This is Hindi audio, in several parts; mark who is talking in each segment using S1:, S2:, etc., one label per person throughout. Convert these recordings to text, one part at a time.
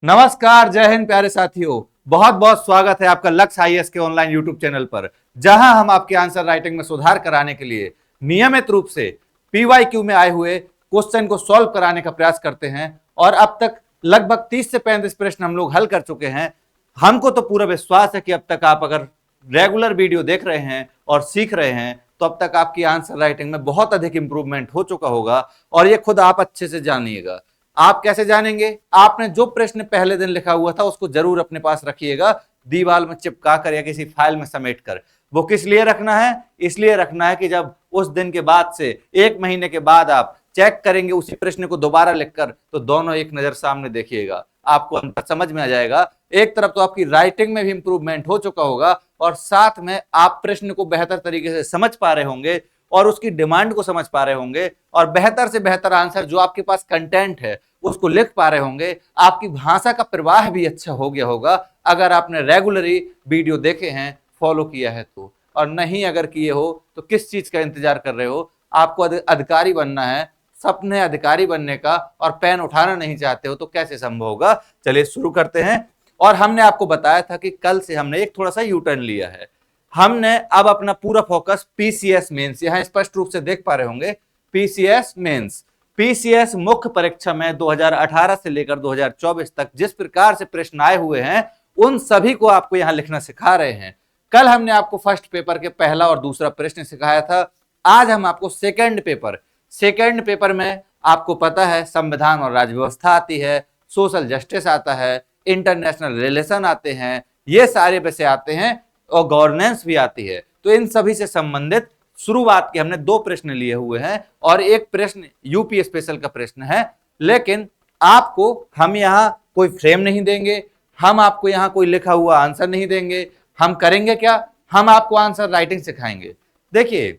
S1: नमस्कार, जय हिंद प्यारे साथियों। बहुत बहुत स्वागत है आपका लक्ष्य आईएएस के ऑनलाइन यूट्यूब चैनल पर, जहां हम आपके आंसर राइटिंग में सुधार कराने के लिए नियमित रूप से पीवाईक्यू में आए हुए क्वेश्चन को सॉल्व कराने का प्रयास करते हैं। और अब तक लगभग 30 से 35 प्रश्न हम लोग हल कर चुके हैं। हमको तो पूरा विश्वास है कि अब तक आप अगर रेगुलर वीडियो देख रहे हैं और सीख रहे हैं तो अब तक आपकी आंसर राइटिंग में बहुत अधिक इंप्रूवमेंट हो चुका होगा। और ये खुद आप अच्छे से जानिएगा। आप कैसे जानेंगे? आपने जो प्रश्न पहले दिन लिखा हुआ था उसको जरूर अपने पास रखिएगा, दीवार में चिपका कर या किसी फाइल में समेट कर। वो किस लिए रखना है? इसलिए रखना है कि जब उस दिन के बाद से 1 महीने के बाद आप चेक करेंगे उसी प्रश्न को दोबारा लिखकर, तो दोनों एक नजर सामने देखिएगा, आपको अंतर समझ में आ जाएगा। एक तरफ तो आपकी राइटिंग में भी इंप्रूवमेंट हो चुका होगा और साथ में आप प्रश्न को बेहतर तरीके से समझ पा रहे होंगे और उसकी डिमांड को समझ पा रहे होंगे और बेहतर से बेहतर आंसर जो आपके पास कंटेंट है उसको लिख पा रहे होंगे। आपकी भाषा का प्रवाह भी अच्छा हो गया होगा अगर आपने रेगुलरली वीडियो देखे हैं, फॉलो किया है तो। और नहीं अगर किए हो तो किस चीज का इंतजार कर रहे हो? आपको अधिकारी बनना है, सपने अधिकारी बनने का, और पेन उठाना नहीं चाहते हो तो कैसे संभव होगा? चलिए शुरू करते हैं। और हमने आपको बताया था कि कल से हमने एक थोड़ा सा यू टर्न लिया है। हमने अब अपना पूरा फोकस पीसीएस मेंस, यहां स्पष्ट रूप से देख पा रहे होंगे पीसीएस मेंस, पीसीएस मुख्य परीक्षा में 2018 से लेकर 2024 तक जिस प्रकार से प्रश्न आए हुए हैं उन सभी को आपको यहां लिखना सिखा रहे हैं। कल हमने आपको फर्स्ट पेपर के पहला और दूसरा प्रश्न सिखाया था। आज हम आपको सेकंड पेपर में आपको पता है संविधान और राज्य व्यवस्था आती है, सोशल जस्टिस आता है, इंटरनेशनल रिलेशन आते हैं, ये सारे विषय आते हैं और गवर्नेंस भी आती है। तो इन सभी से संबंधित शुरुआत के हमने 2 प्रश्न लिए हुए हैं और एक प्रश्न यूपी स्पेशल का प्रश्न है। लेकिन आपको हम यहां कोई फ्रेम नहीं देंगे, हम आपको यहां कोई लिखा हुआ आंसर नहीं देंगे। हम करेंगे क्या? हम आपको आंसर राइटिंग सिखाएंगे। देखिए,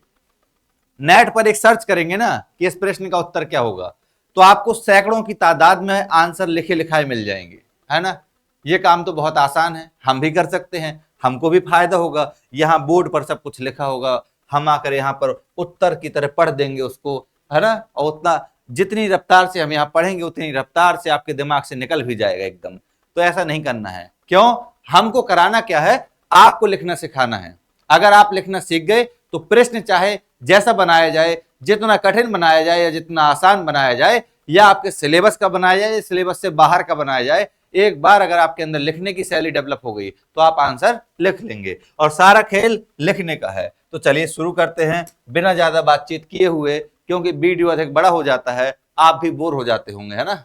S1: नेट पर एक सर्च करेंगे ना कि इस प्रश्न का उत्तर क्या होगा, तो आपको सैकड़ों की तादाद में आंसर लिखे लिखाए मिल जाएंगे, है ना। ये काम तो बहुत आसान है, हम भी कर सकते हैं, हमको भी फायदा होगा। यहाँ बोर्ड पर सब कुछ लिखा होगा, हम आकर यहाँ पर उत्तर की तरह पढ़ देंगे उसको, है ना। और उतना जितनी रफ्तार से हम यहाँ पढ़ेंगे उतनी रफ्तार से आपके दिमाग से निकल भी जाएगा एकदम। तो ऐसा नहीं करना है। क्यों? हमको कराना क्या है? आपको लिखना सिखाना है। अगर आप लिखना सीख गए तो प्रश्न चाहे जैसा बनाया जाए, जितना कठिन बनाया जाए या जितना आसान बनाया जाए, या आपके सिलेबस का बनाया जाए या सिलेबस से बाहर का बनाया जाए, एक बार अगर आपके अंदर लिखने की शैली डेवलप हो गई तो आप आंसर लिख लेंगे। और सारा खेल लिखने का है। तो चलिए शुरू करते हैं बिना ज्यादा बातचीत किए हुए, क्योंकि वीडियो अधिक बड़ा हो जाता है, आप भी बोर हो जाते होंगे, है ना।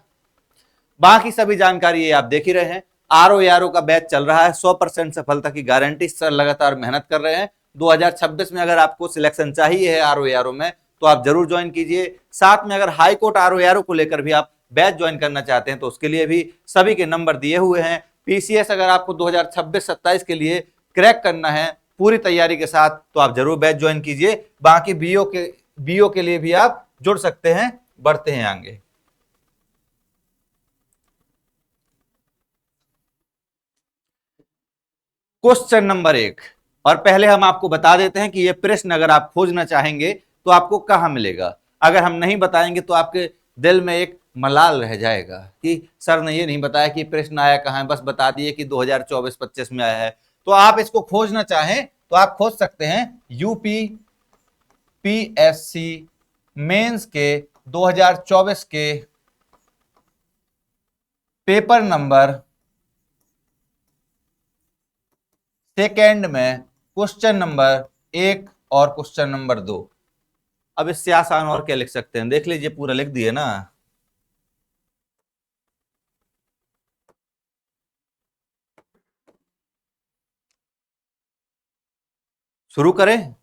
S1: बाकी सभी जानकारी ये आप देख ही रहे हैं। आरओ का बैच चल रहा है, 100% सफलता की गारंटी। सर लगातार मेहनत कर रहे हैं। 2026 में अगर आपको सिलेक्शन चाहिए है आरओ में तो आप जरूर ज्वाइन कीजिए। साथ में अगर हाई कोर्ट आरओ को लेकर भी आप बैच ज्वाइन करना चाहते हैं तो उसके लिए भी सभी के नंबर दिए हुए हैं। पीसीएस अगर आपको 2026-27 के लिए क्रैक करना है पूरी तैयारी के साथ तो आप जरूर बैच ज्वाइन कीजिए। बाकी बीओ के लिए भी आप जुड़ सकते हैं। बढ़ते हैं आगे। क्वेश्चन नंबर 1, और पहले हम आपको बता देते हैं कि यह प्रश्न अगर आप खोजना चाहेंगे तो आपको कहां मिलेगा। अगर हम नहीं बताएंगे तो आपके दिल में एक मलाल रह जाएगा कि सर ने ये नहीं बताया कि प्रश्न आया कहां है, बस बता दिए कि 2024-25 में आया है। तो आप इसको खोजना चाहें तो आप खोज सकते हैं यूपी पीएससी मेंस के 2024 के पेपर नंबर सेकेंड में क्वेश्चन नंबर 1 और क्वेश्चन नंबर 2। अब इससे आसान और क्या लिख सकते हैं? देख लीजिए, पूरा लिख दिए ना। शुरू करें।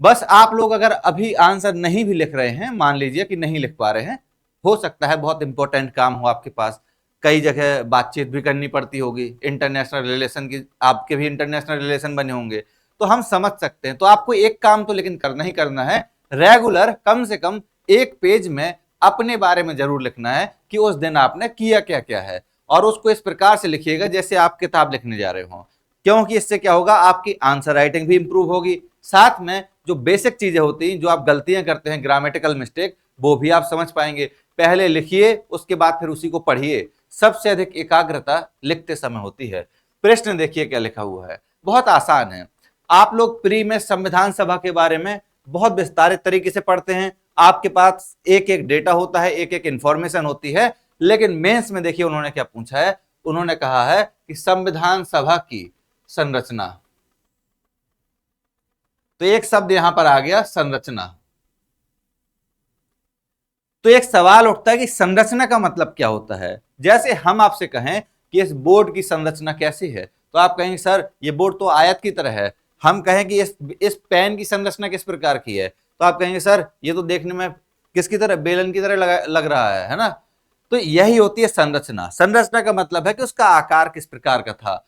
S1: बस आप लोग अगर अभी आंसर नहीं भी लिख रहे हैं, मान लीजिए कि नहीं लिख पा रहे हैं, हो सकता है बहुत इंपॉर्टेंट काम हो आपके पास, कई जगह बातचीत भी करनी पड़ती होगी, इंटरनेशनल रिलेशन की, आपके भी इंटरनेशनल रिलेशन बने होंगे, तो हम समझ सकते हैं। तो आपको एक काम तो लेकिन करना ही करना है, रेगुलर कम से कम एक पेज में अपने बारे में जरूर लिखना है कि उस दिन आपने किया क्या क्या है। और उसको इस प्रकार से लिखिएगा जैसे आप किताब लिखने जा रहे हो, क्योंकि इससे क्या होगा, आपकी आंसर राइटिंग भी इंप्रूव होगी। साथ में जो बेसिक चीजें होती हैं, जो आप गलतियां करते हैं, ग्रामेटिकल मिस्टेक, वो भी आप समझ पाएंगे। पहले लिखिए, उसके बाद फिर उसी को पढ़िए। सबसे अधिक एकाग्रता लिखते समय होती है। प्रश्न देखिए क्या लिखा हुआ है, बहुत आसान है। आप लोग प्री में संविधान सभा के बारे में बहुत विस्तारित तरीके से पढ़ते हैं, आपके पास एक एक डेटा होता है, एक एक इंफॉर्मेशन होती है। लेकिन मेंस में देखिए उन्होंने क्या पूछा है, उन्होंने कहा है कि संविधान सभा की संरचना। तो एक शब्द यहां पर आ गया, संरचना। तो एक सवाल उठता है कि संरचना का मतलब क्या होता है। जैसे हम आपसे कहें कि इस बोर्ड की संरचना कैसी है, तो आप कहेंगे सर ये बोर्ड तो आयत की तरह है। हम कहें कि इस पेन की संरचना किस प्रकार की है, तो आप कहेंगे सर ये तो देखने में किसकी तरह, बेलन की तरह लग रहा है ना। तो यही होती है संरचना। संरचना का मतलब है कि उसका आकार किस प्रकार का था।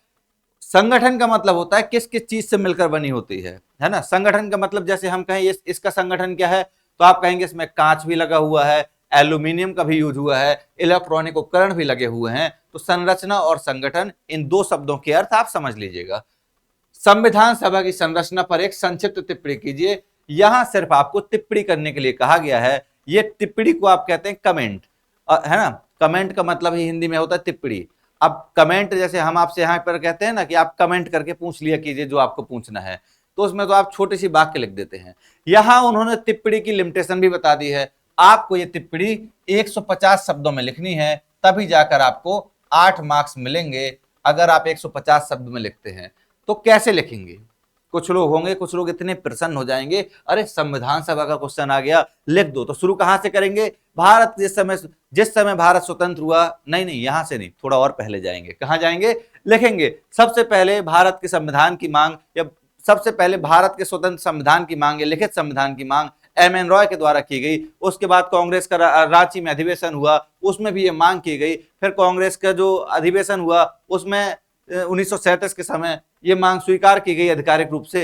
S1: संगठन का मतलब होता है किस किस चीज से मिलकर बनी होती है ना। संगठन का मतलब जैसे हम कहें इसका संगठन क्या है, तो आप कहेंगे इसमें कांच भी लगा हुआ है, एल्यूमिनियम का भी यूज हुआ है, इलेक्ट्रॉनिक उपकरण भी लगे हुए हैं। तो संरचना और संगठन, इन दो शब्दों के अर्थ आप समझ लीजिएगा। संविधान सभा की संरचना पर एक संक्षिप्त टिप्पणी कीजिए। यहां सिर्फ आपको टिप्पणी करने के लिए कहा गया है। ये टिप्पणी को आप कहते हैं कमेंट, है ना। कमेंट का मतलब ही हिंदी में होता है टिप्पणी। अब कमेंट जैसे हम आपसे यहाँ पर कहते हैं ना कि आप कमेंट करके पूछ लिया कीजिए जो आपको पूछना है, तो उसमें तो आप छोटी सी वाक्य लिख देते हैं। यहां उन्होंने टिप्पणी की लिमिटेशन भी बता दी है। आपको ये टिप्पणी 150 शब्दों में लिखनी है, तभी जाकर आपको 8 मार्क्स मिलेंगे। अगर आप 150 शब्द में लिखते हैं तो कैसे लिखेंगे। कुछ लोग होंगे, कुछ लोग इतने प्रसन्न हो जाएंगे, अरे संविधान सभा का क्वेश्चन आ गया, लिख दो। तो शुरू कहां से करेंगे, भारत जिस समय भारत स्वतंत्र हुआ, नहीं यहां से नहीं, थोड़ा और पहले जाएंगे। कहां जाएंगे, लिखेंगे सबसे पहले भारत के संविधान की मांग, या सबसे पहले भारत के स्वतंत्र संविधान की मांग या लिखित संविधान की मांग एम एन रॉय के द्वारा की गई। उसके बाद कांग्रेस का रांची में अधिवेशन हुआ, उसमें भी ये मांग की गई। फिर कांग्रेस का जो अधिवेशन हुआ उसमें 1937 के समय ये मांग स्वीकार की गई आधिकारिक रूप से।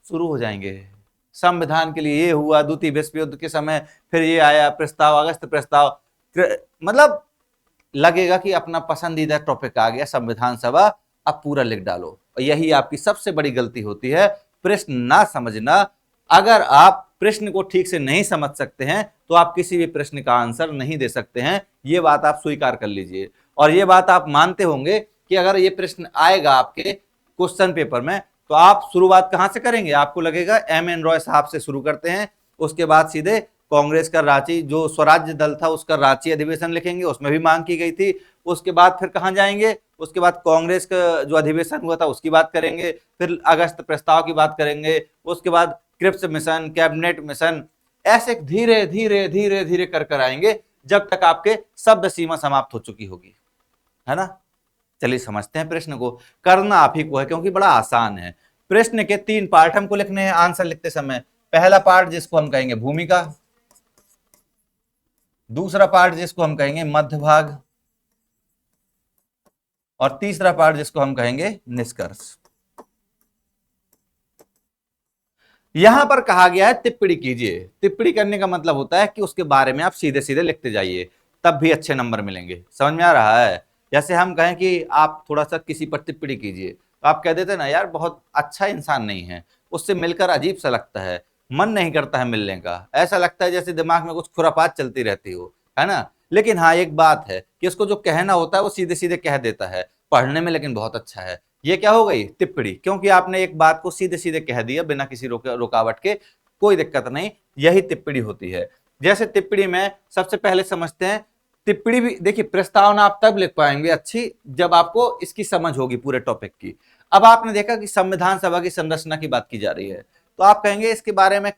S1: शुरू हो जाएंगे, संविधान के लिए ये हुआ, द्वितीय विश्व युद्ध के समय फिर ये आया प्रस्ताव, अगस्त प्रस्ताव। मतलब लगेगा कि अपना पसंदीदा टॉपिक आ गया संविधान सभा, अब पूरा लिख डालो। और यही आपकी सबसे बड़ी गलती होती है, प्रश्न ना समझना। अगर आप प्रश्न को ठीक से नहीं समझ सकते हैं तो आप किसी भी प्रश्न का आंसर नहीं दे सकते हैं। ये बात आप स्वीकार कर लीजिए। और ये बात आप मानते होंगे कि अगर ये प्रश्न आएगा आपके क्वेश्चन पेपर में, तो आप शुरुआत कहां से करेंगे। आपको लगेगा एम एन रॉय साहब से शुरू करते हैं, उसके बाद सीधे कांग्रेस का रांची जो स्वराज्य दल था उसका रांची अधिवेशन लिखेंगे, उसमें भी मांग की गई थी। उसके बाद फिर कहां जाएंगे, उसके बाद कांग्रेस का जो अधिवेशन हुआ था उसकी बात करेंगे, फिर अगस्त प्रस्ताव की बात करेंगे, उसके बाद क्रिप्स मिशन, कैबिनेट मिशन, ऐसे धीरे धीरे धीरे धीरे कर आएंगे जब तक आपके शब्द सीमा समाप्त हो चुकी होगी, है ना। चलिए समझते हैं प्रश्न को। करना आप ही को है क्योंकि बड़ा आसान है। प्रश्न के 3 पार्ट हमको लिखने हैं आंसर लिखते समय। पहला पार्ट जिसको हम कहेंगे भूमिका, दूसरा पार्ट जिसको हम कहेंगे मध्य भाग, और तीसरा पार्ट जिसको हम कहेंगे निष्कर्ष। यहां पर कहा गया है टिप्पणी कीजिए। टिप्पणी करने का मतलब होता है कि उसके बारे में आप सीधे सीधे लिखते जाइए, तब भी अच्छे नंबर मिलेंगे। समझ में आ रहा है। जैसे हम कहें कि आप थोड़ा सा किसी पर टिप्पणी कीजिए, तो आप कह देते ना यार बहुत अच्छा इंसान नहीं है, उससे मिलकर अजीब सा लगता है, मन नहीं करता है मिलने का, ऐसा लगता है जैसे दिमाग में कुछ खुरापात चलती रहती हो, है ना। लेकिन हाँ एक बात है कि उसको जो कहना होता है वो सीधे सीधे कह देता है, पढ़ने में लेकिन बहुत अच्छा है। ये क्या हो गई, टिप्पणी, क्योंकि आपने एक बात को सीधे सीधे कह दिया बिना किसी रुकावट के, कोई दिक्कत नहीं, यही टिप्पणी होती है। जैसे टिप्पणी में सबसे पहले समझते हैं, टिप्पणी भी देखिए प्रस्तावना आप तब लिख पाएंगे अच्छी जब आपको इसकी समझ होगी पूरे टॉपिक की। अब आपने देखा कि संविधान सभा की संरचना की बात की जा रही है, तो आप कहेंगे इसके बारे में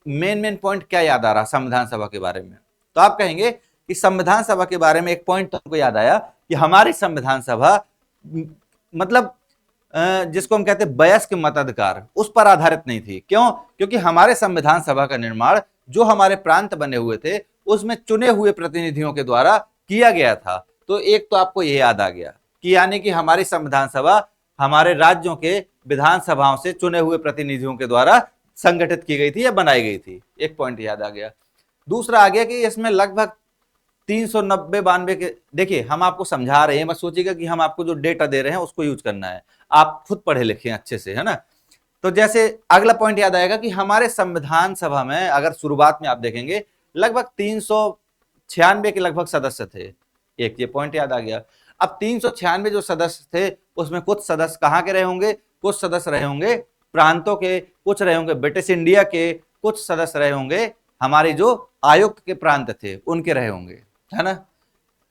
S1: मेन पॉइंट क्या याद आ रहा संविधान सभा के बारे में, तो आप कहेंगे कि संविधान सभा के बारे में एक पॉइंट तो हमको याद आया कि हमारी संविधान सभा मतलब जिसको हम कहते हैं वयस्क मताधिकार, उस पर आधारित नहीं थी। क्यों, क्योंकि हमारे संविधान सभा का निर्माण जो हमारे प्रांत बने हुए थे उसमें चुने हुए प्रतिनिधियों के द्वारा किया गया था। तो एक तो आपको यह याद आ गया कि यानी कि हमारी संविधान सभा हमारे राज्यों के विधानसभाओं से चुने हुए प्रतिनिधियों के द्वारा संगठित की गई थी या बनाई गई थी, एक पॉइंट याद आ गया। दूसरा आ गया कि इसमें लगभग 390-92 के, देखिए हम आपको समझा रहे हैं, मत सोचिएगा कि हम आपको जो डेटा दे रहे हैं उसको यूज करना है, आप खुद पढ़े लिखे अच्छे से, है ना। तो जैसे अगला पॉइंट याद आएगा कि हमारे संविधान सभा में अगर शुरुआत में आप देखेंगे लगभग 396 के लगभग सदस्य थे। एक ये पॉइंट याद आ गया। अब 396 जो सदस्य थे उसमें कुछ सदस्य कहाँ के रहे होंगे, कुछ सदस्य रहे होंगे प्रांतों के, कुछ रहे होंगे ब्रिटिश इंडिया के, कुछ सदस्य रहे होंगे हमारे जो आयुक्त के प्रांत थे उनके रहे होंगे, है ना।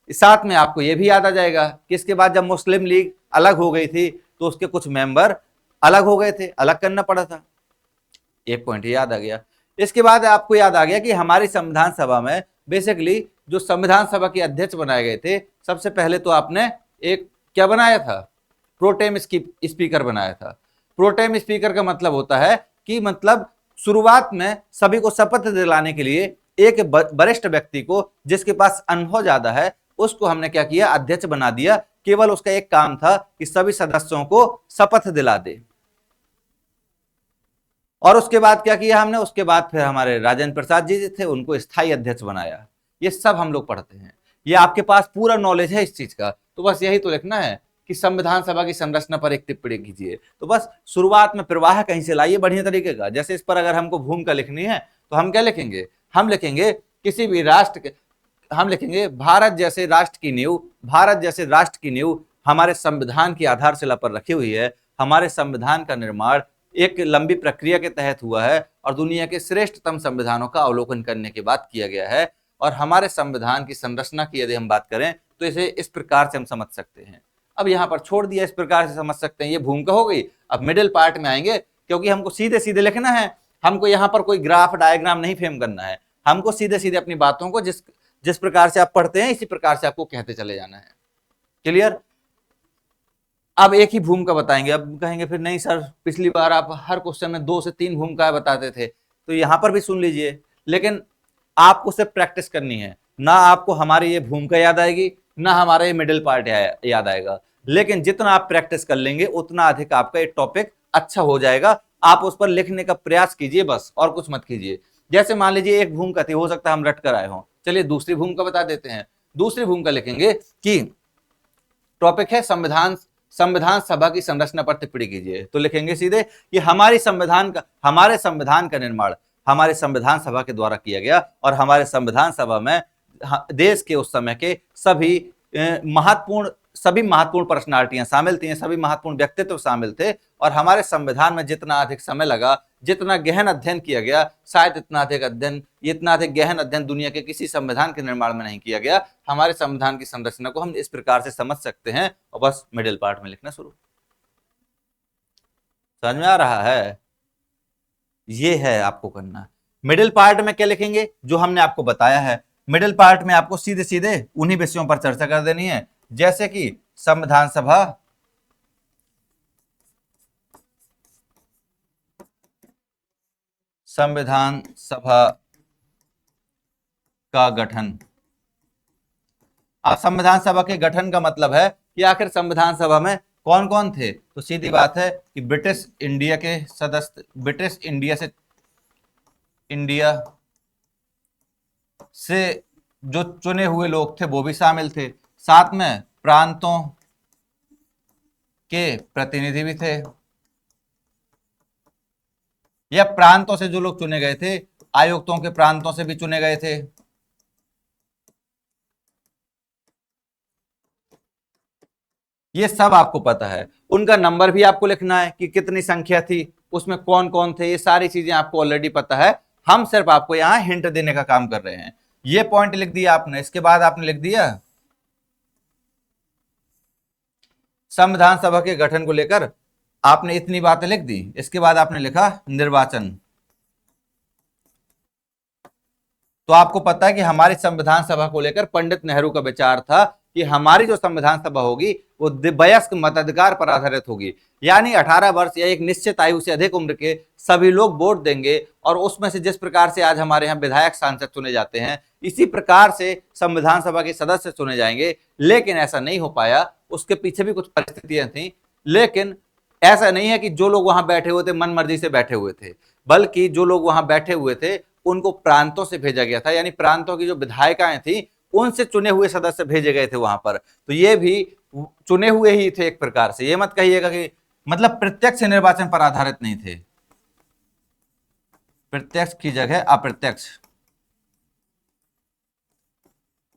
S1: साथ में आपको यह भी याद आ जाएगा कि इसके बाद जब मुस्लिम लीग अलग हो गई थी तो उसके कुछ मेंबर अलग हो गए थे, अलग करना पड़ा था। एक पॉइंट याद आ गया। इसके बाद आपको याद आ गया कि हमारी संविधान सभा में बेसिकली जो संविधान सभा के अध्यक्ष बनाए गए थे, सबसे पहले तो आपने एक क्या बनाया था, प्रोटेम स्पीकर बनाया था। प्रोटेम स्पीकर का मतलब होता है कि मतलब शुरुआत में सभी को शपथ दिलाने के लिए एक वरिष्ठ व्यक्ति को जिसके पास अनुभव ज्यादा है उसको हमने क्या किया, अध्यक्ष बना दिया। केवल उसका एक काम था कि सभी सदस्यों को शपथ दिला दे। और उसके बाद क्या किया हमने, उसके बाद फिर हमारे राजेंद्र प्रसाद जी थे, उनको स्थायी अध्यक्ष बनाया। ये सब हम लोग पढ़ते हैं, ये आपके पास पूरा नॉलेज है इस चीज का। तो बस यही तो लिखना है कि संविधान सभा की संरचना पर एक टिप्पणी कीजिए। तो बस शुरुआत में प्रवाह कहीं से लाइए बढ़िया तरीके का। जैसे इस पर अगर हमको भूमिका लिखनी है तो हम क्या लिखेंगे, हम लिखेंगे किसी भी राष्ट्र के, हम लिखेंगे भारत जैसे राष्ट्र की नींव, भारत जैसे राष्ट्र की नींव हमारे संविधान की आधारशिला पर रखी हुई है। हमारे संविधान का निर्माण एक लंबी प्रक्रिया के तहत हुआ है और दुनिया के श्रेष्ठतम संविधानों का अवलोकन करने के बाद किया गया है। और हमारे संविधान की संरचना की यदि हम बात करें तो इसे इस प्रकार से हम समझ सकते हैं। अब यहां पर छोड़ दिया, इस प्रकार से समझ सकते हैं, ये भूमिका हो गई। अब मिडिल पार्ट में आएंगे, क्योंकि हमको सीधे सीधे लिखना है, हमको यहाँ पर कोई ग्राफ डायग्राम नहीं फ्रेम करना है, हमको सीधे सीधे अपनी बातों को जिस प्रकार से आप पढ़ते हैं इसी प्रकार से आपको कहते चले जाना है। क्लियर। अब एक ही भूमिका बताएंगे। अब कहेंगे फिर नहीं सर पिछली बार आप हर क्वेश्चन में 2 से 3 भूमिकाएं बताते थे, तो यहां पर भी सुन लीजिए, लेकिन आपको सिर्फ प्रैक्टिस करनी है। ना आपको हमारी ये भूमिका याद आएगी, ना हमारा ये मिडिल पार्ट याद आएगा, लेकिन जितना आप प्रैक्टिस कर लेंगे उतना अधिक आपका ये टॉपिक अच्छा हो जाएगा। आप उस पर लिखने का प्रयास कीजिए बस, और कुछ मत कीजिए। जैसे मान लीजिए एक भूमिका थी, हो सकता है हम रट कर आए हों, चलिए दूसरी भूमिका बता देते हैं। दूसरी भूमिका लिखेंगे कि टॉपिक है संविधान सभा की संरचना पर टिप्पणी कीजिए। तो लिखेंगे सीधे कि हमारे संविधान का निर्माण हमारे संविधान सभा के द्वारा किया गया, और हमारे संविधान सभा में देश के उस समय के सभी महत्वपूर्ण पर्सनालिटियां शामिल थी, सभी महत्वपूर्ण व्यक्तित्व शामिल थे। और हमारे संविधान में जितना अधिक समय लगा, जितना गहन अध्ययन किया गया, शायद इतना अधिक गहन अध्ययन दुनिया के किसी संविधान के निर्माण में नहीं किया गया। हमारे संविधान की संरचना को हम इस प्रकार से समझ सकते हैं। और बस मिडिल पार्ट में लिखना शुरू। समझ में आ रहा है, ये है आपको करना। मिडिल पार्ट में क्या लिखेंगे, जो हमने आपको बताया है। मिडिल पार्ट में आपको सीधे सीधे उन्हीं विषयों पर चर्चा कर देनी है, जैसे कि संविधान सभा का गठन। अब संविधान सभा के गठन का मतलब है कि आखिर संविधान सभा में कौन कौन थे। तो सीधी बात है कि ब्रिटिश इंडिया से जो चुने हुए लोग थे वो भी शामिल थे, साथ में प्रांतों के प्रतिनिधि भी थे, या प्रांतों से जो लोग चुने गए थे, आयुक्तों के प्रांतों से भी चुने गए थे। ये सब आपको पता है। उनका नंबर भी आपको लिखना है कि कितनी संख्या थी, उसमें कौन कौन थे, ये सारी चीजें आपको ऑलरेडी पता है। हम सिर्फ आपको यहां हिंट देने का काम कर रहे हैं। ये पॉइंट लिख दिया आपने, इसके बाद आपने लिख दिया संविधान सभा के गठन को लेकर आपने इतनी बातें लिख दी। इसके बाद आपने लिखा निर्वाचन। तो आपको पता है कि हमारी संविधान सभा को लेकर पंडित नेहरू का विचार था कि हमारी जो संविधान सभा होगी वो वयस्क मताधिकार पर आधारित होगी, यानी 18 वर्ष या एक निश्चित आयु से अधिक उम्र के सभी लोग वोट देंगे। और उसमें से जिस प्रकार से आज हमारे यहाँ विधायक सांसद चुने जाते हैं, इसी प्रकार से संविधान सभा के सदस्य चुने जाएंगे। लेकिन ऐसा नहीं हो पाया, उसके पीछे भी कुछ परिस्थितियां थी। लेकिन ऐसा नहीं है कि जो लोग वहां बैठे हुए थे मन मर्जी से बैठे हुए थे, बल्कि जो लोग वहां बैठे हुए थे उनको प्रांतों से भेजा गया था, यानी प्रांतों की जो विधायिकाएं थी उनसे चुने हुए सदस्य भेजे गए थे वहां पर। तो ये भी चुने हुए ही थे एक प्रकार से। ये मत कहिएगा कि मतलब प्रत्यक्ष निर्वाचन पर आधारित नहीं थे, प्रत्यक्ष की जगह अप्रत्यक्ष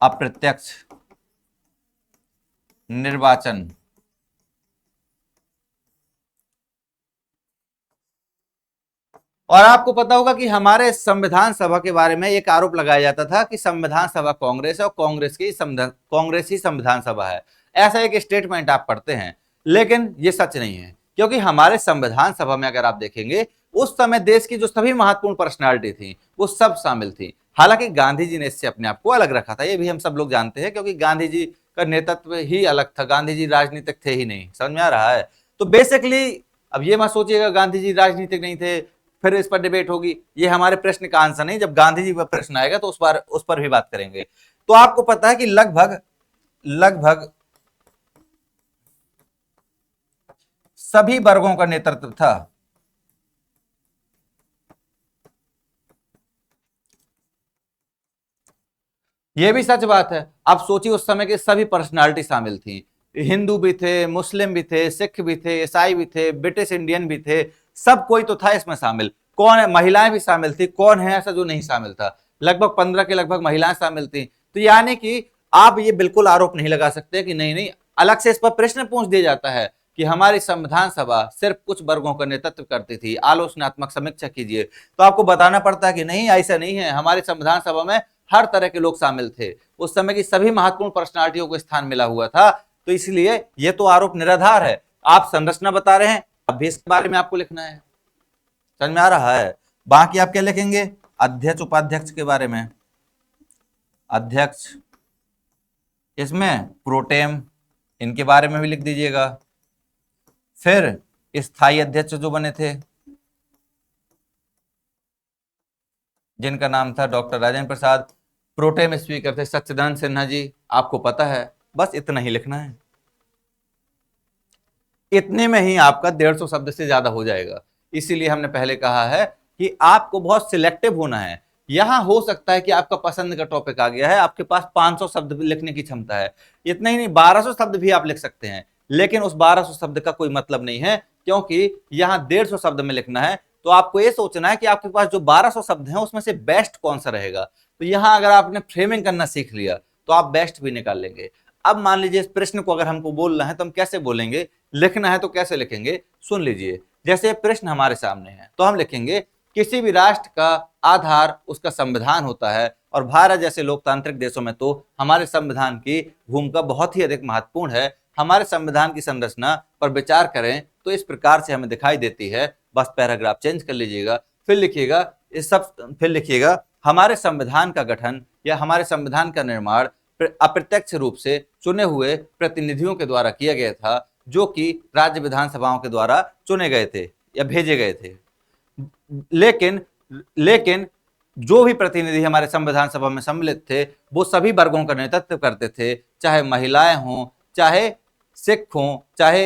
S1: अप्रत्यक्ष निर्वाचन। और आपको पता होगा कि हमारे संविधान सभा के बारे में एक आरोप लगाया जाता था कि संविधान सभा कांग्रेस है और कांग्रेस ही संविधान सभा है। ऐसा एक स्टेटमेंट आप पढ़ते हैं, लेकिन ये सच नहीं है, क्योंकि हमारे संविधान सभा में अगर आप देखेंगे उस समय देश की जो सभी महत्वपूर्ण पर्सनालिटी थी वो सब शामिल थी। हालांकि गांधी जी ने इससे अपने आप को अलग रखा था, ये भी हम सब लोग जानते हैं, क्योंकि गांधी जी का नेतृत्व ही अलग था, गांधी जी राजनीतिक थे ही नहीं। समझ में आ रहा है? तो बेसिकली अब ये मत सोचिएगा गांधी जी राजनीतिक नहीं थे फिर इस पर डिबेट होगी, ये हमारे प्रश्न का आंसर नहीं। जब गांधी जी पर प्रश्न आएगा तो उस पर भी बात करेंगे। तो आपको पता है कि लगभग लगभग सभी वर्गों का नेतृत्व था। यह भी सच बात है। आप सोचिए उस समय के सभी पर्सनालिटी शामिल थी, हिंदू भी थे, मुस्लिम भी थे, सिख भी थे, ईसाई भी थे, ब्रिटिश इंडियन भी थे, सब कोई तो था इसमें शामिल। कौन है? महिलाएं भी शामिल थी। कौन है ऐसा जो नहीं शामिल था? लगभग 15 के लगभग महिलाएं शामिल थी। तो यानी कि आप ये बिल्कुल आरोप नहीं लगा सकते कि नहीं नहीं, अलग से इस पर प्रश्न पूछ दिया जाता है कि हमारी संविधान सभा सिर्फ कुछ वर्गों का नेतृत्व करती थी, आलोचनात्मक समीक्षा कीजिए। तो आपको बताना पड़ता है कि नहीं, ऐसा नहीं है, हमारी संविधान सभा में हर तरह के लोग शामिल थे, उस समय की सभी महत्वपूर्ण पर्सनालिटियों को स्थान मिला हुआ था। तो इसलिए यह तो आरोप निराधार है। आप संरचना बता रहे हैं, अब भी इसके बारे में आपको लिखना है। समझ में आ रहा है? बाकी आप क्या लिखेंगे? अध्यक्ष उपाध्यक्ष के बारे में, अध्यक्ष, इसमें प्रोटेम, इनके बारे में भी लिख दीजिएगा। फिर स्थायी अध्यक्ष जो बने थे, जिनका नाम था doctor Rajendra Prasad. Pro tem speaker थे सच्चिदानंद सिन्हा जी, आपको पता है। बस इतना ही लिखना है। इतने में ही आपका 150 शब्द से ज्यादा हो जाएगा। इसीलिए हमने पहले कहा है कि आपको बहुत सिलेक्टिव होना है। यहां हो सकता है कि आपका पसंद का टॉपिक आ गया है, आपके पास 500 शब्द लिखने की क्षमता है, इतना ही नहीं 1200 शब्द भी आप लिख सकते हैं, लेकिन उस 1200 शब्द का कोई मतलब नहीं है, क्योंकि यहां 150 शब्द में लिखना है। तो आपको यह सोचना है कि आपके पास जो 1200 शब्द हैं उसमें से बेस्ट कौन सा रहेगा। तो यहां अगर आपने फ्रेमिंग करना सीख लिया तो आप बेस्ट भी निकाल लेंगे। अब मान लीजिए इस प्रश्न को अगर हमको बोलना है तो हम कैसे बोलेंगे, लिखना है तो कैसे लिखेंगे, सुन लीजिए। जैसे प्रश्न हमारे सामने है तो हम लिखेंगे, किसी भी राष्ट्र का आधार उसका संविधान होता है, और भारत जैसे लोकतांत्रिक देशों में तो हमारे संविधान की भूमिका बहुत ही अधिक महत्वपूर्ण है। हमारे संविधान की संरचना पर विचार करें तो इस प्रकार से हमें दिखाई देती है। बस पैराग्राफ चेंज कर लीजिएगा, फिर लिखिएगा फिर लिखिएगा, हमारे संविधान का गठन या हमारे संविधान का निर्माण अप्रत्यक्ष रूप से चुने हुए प्रतिनिधियों के द्वारा किया गया था, जो कि राज्य विधानसभाओं के द्वारा चुने गए थे या भेजे गए थे। लेकिन लेकिन जो भी प्रतिनिधि हमारे संविधान सभा में सम्मिलित थे वो सभी वर्गों का नेतृत्व करते थे, चाहे महिलाएं हों, चाहे सिख हों, चाहे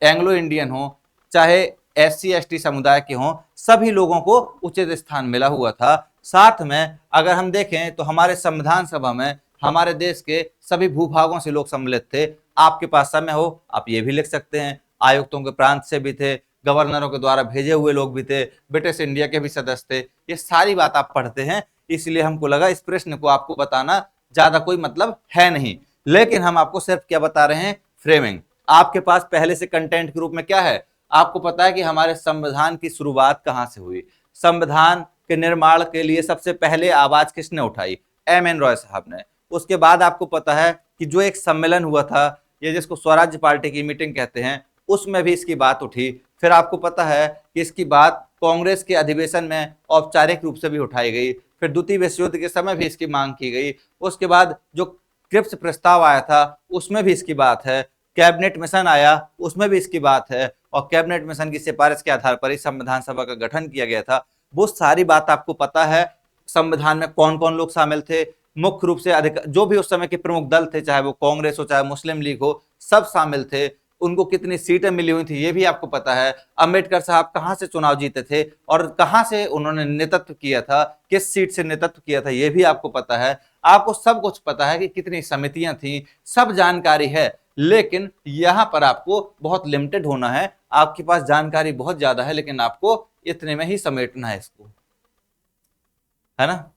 S1: एंग्लो इंडियन हों, चाहे SC ST समुदाय के हों, सभी लोगों को उचित स्थान मिला हुआ था। साथ में अगर हम देखें तो हमारे संविधान सभा में हमारे देश के सभी भूभागों से लोग सम्मिलित थे। आपके पास समय हो आप ये भी लिख सकते हैं, आयुक्तों के प्रांत से भी थे, गवर्नरों के द्वारा भेजे हुए लोग भी थे, ब्रिटिश इंडिया के भी सदस्य थे। ये सारी बात आप पढ़ते हैं, इसलिए हमको लगा इस प्रश्न को आपको बताना ज्यादा कोई मतलब है नहीं। लेकिन हम आपको सिर्फ क्या बता रहे हैं, फ्रेमिंग। आपके पास पहले से कंटेंट के रूप में क्या है, आपको पता है कि हमारे संविधान की शुरुआत कहां से हुई। संविधान के निर्माण के लिए सबसे पहले आवाज किसने उठाई, M.N. रॉय साहब ने। उसके बाद आपको पता है कि जो एक सम्मेलन हुआ था, ये जिसको स्वराज्य पार्टी की मीटिंग कहते हैं, उसमें भी इसकी बात उठी। फिर आपको पता है कि इसकी बात कांग्रेस के अधिवेशन में औपचारिक रूप से भी उठाई गई। फिर द्वितीय विश्व युद्ध के समय भी इसकी मांग की गई। उसके बाद जो क्रिप्स प्रस्ताव आया था उसमें भी इसकी बात है। कैबिनेट मिशन आया उसमें भी इसकी बात है, और कैबिनेट मिशन की सिफारिश के आधार पर ही संविधान सभा का गठन किया गया था। वो सारी बात आपको पता है। संविधान में कौन कौन लोग शामिल थे, मुख्य रूप से जो भी उस समय के प्रमुख दल थे, चाहे वो कांग्रेस हो चाहे मुस्लिम लीग हो, सब शामिल थे। उनको कितनी सीटें मिली हुई थी ये भी आपको पता है। अंबेडकर साहब कहां से चुनाव जीते थे और कहां से उन्होंने नेतृत्व किया था, किस सीट से नेतृत्व किया था, ये भी आपको पता है। आपको सब कुछ पता है कि कितनी समितियां थी, सब जानकारी है। लेकिन यहां पर आपको बहुत लिमिटेड होना है। आपके पास जानकारी बहुत ज्यादा है, लेकिन आपको इतने में ही समेटना है इसको, है ना।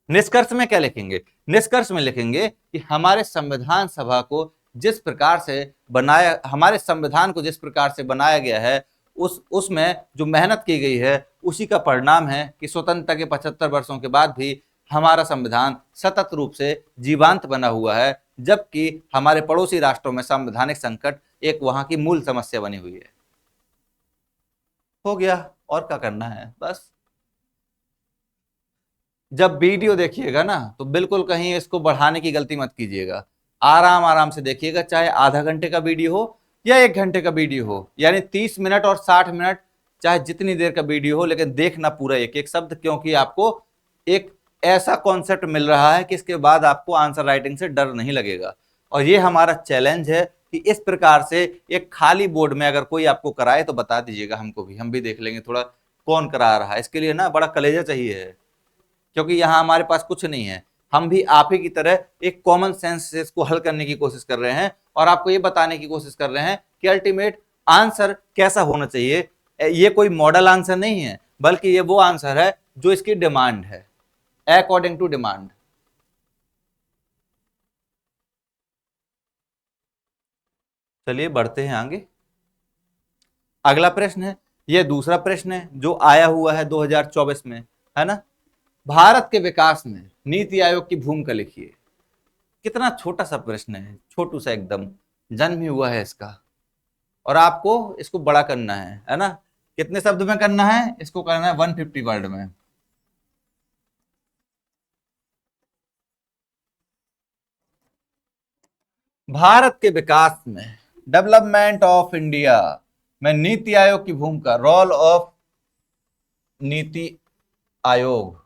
S1: निष्कर्ष में क्या लिखेंगे? निष्कर्ष में लिखेंगे कि हमारे संविधान सभा को जिस प्रकार से बनाया, हमारे संविधान को जिस प्रकार से बनाया गया है, उसमें जो मेहनत की गई है उसी का परिणाम है कि स्वतंत्रता के 75 वर्षों के बाद भी हमारा संविधान सतत रूप से जीवांत बना हुआ है, जबकि हमारे पड़ोसी राष्ट्रों में संवैधानिक संकट एक वहां की मूल समस्या बनी हुई है। हो गया, और क्या करना है? बस जब वीडियो देखिएगा ना तो बिल्कुल कहीं इसको बढ़ाने की गलती मत कीजिएगा, आराम आराम से देखिएगा, चाहे आधा घंटे का वीडियो हो या 1 घंटे का वीडियो हो, यानी 30 मिनट और 60 मिनट, चाहे जितनी देर का वीडियो हो, लेकिन देखना पूरा एक एक शब्द, क्योंकि आपको एक ऐसा कॉन्सेप्ट मिल रहा है कि इसके बाद आपको आंसर राइटिंग से डर नहीं लगेगा। और ये हमारा चैलेंज है कि इस प्रकार से एक खाली बोर्ड में अगर कोई आपको कराए तो बता दीजिएगा हमको भी, हम भी देख लेंगे थोड़ा कौन करा रहा है। इसके लिए ना बड़ा कलेजा चाहिए है, क्योंकि यहाँ हमारे पास कुछ नहीं है, हम भी आप ही की तरह एक कॉमन सेंस से इसको हल करने की कोशिश कर रहे हैं और आपको ये बताने की कोशिश कर रहे हैं कि अल्टीमेट आंसर कैसा होना चाहिए। ये कोई मॉडल आंसर नहीं है, बल्कि ये वो आंसर है जो इसकी डिमांड है, अकॉर्डिंग टू डिमांड। चलिए बढ़ते हैं आगे। अगला प्रश्न है, यह दूसरा प्रश्न है जो आया हुआ है 2024 में, है ना। भारत के विकास में नीति आयोग की भूमिका लिखिए। कितना छोटा सा प्रश्न है, छोटू सा एकदम, जन्म ही हुआ है इसका, और आपको इसको बड़ा करना है ना। कितने शब्द में करना है इसको? करना है 150 वर्ड में। भारत के विकास में, डेवलपमेंट ऑफ इंडिया में नीति आयोग की भूमिका, रोल ऑफ नीति आयोग।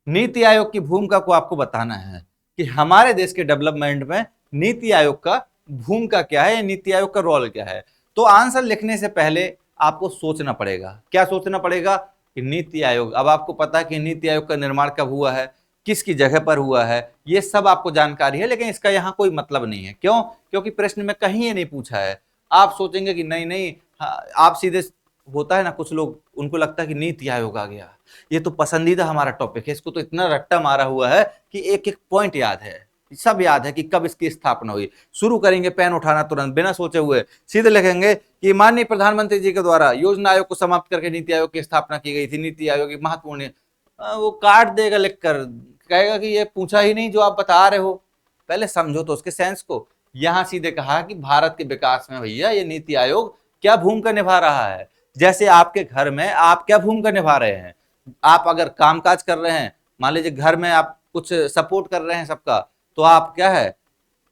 S1: नीति आयोग की भूमिका को आपको बताना है कि हमारे देश के डेवलपमेंट में नीति आयोग का भूमिका क्या है, नीति आयोग का रोल क्या है। तो आंसर लिखने से पहले आपको सोचना पड़ेगा। क्या सोचना पड़ेगा? कि नीति आयोग, अब आपको पता है कि नीति आयोग का निर्माण कब हुआ है, किसकी जगह पर हुआ है, ये सब आपको जानकारी है, लेकिन इसका यहाँ कोई मतलब नहीं है। क्यों? क्योंकि प्रश्न में कहीं ये नहीं पूछा है। आप सोचेंगे कि नहीं नहीं, आप सीधे, होता है ना कुछ लोग, उनको लगता है कि नीति आयोग आ गया, ये तो पसंदीदा हमारा टॉपिक है, इसको तो इतना रट्टा मारा हुआ है कि एक एक पॉइंट याद है, सब याद है कि कब इसकी स्थापना हुई। शुरू करेंगे पेन उठाना तुरंत, बिना सोचे हुए सीधे लिखेंगे कि माननीय प्रधानमंत्री जी के द्वारा योजना आयोग को समाप्त करके नीति आयोग की स्थापना की गई थी। नीति आयोग एक महत्वपूर्ण, वो काट देगा लिखकर, कहेगा कि ये पूछा ही नहीं जो आप बता रहे हो, पहले समझो तो उसके सेंस को। यहां सीधे कहा कि भारत के विकास में भैया ये नीति आयोग क्या भूमिका निभा रहा है। जैसे आपके घर में आप क्या भूमिका निभा रहे हैं, आप अगर कामकाज कर रहे हैं, मान लीजिए घर में आप कुछ सपोर्ट कर रहे हैं सबका, तो आप क्या है,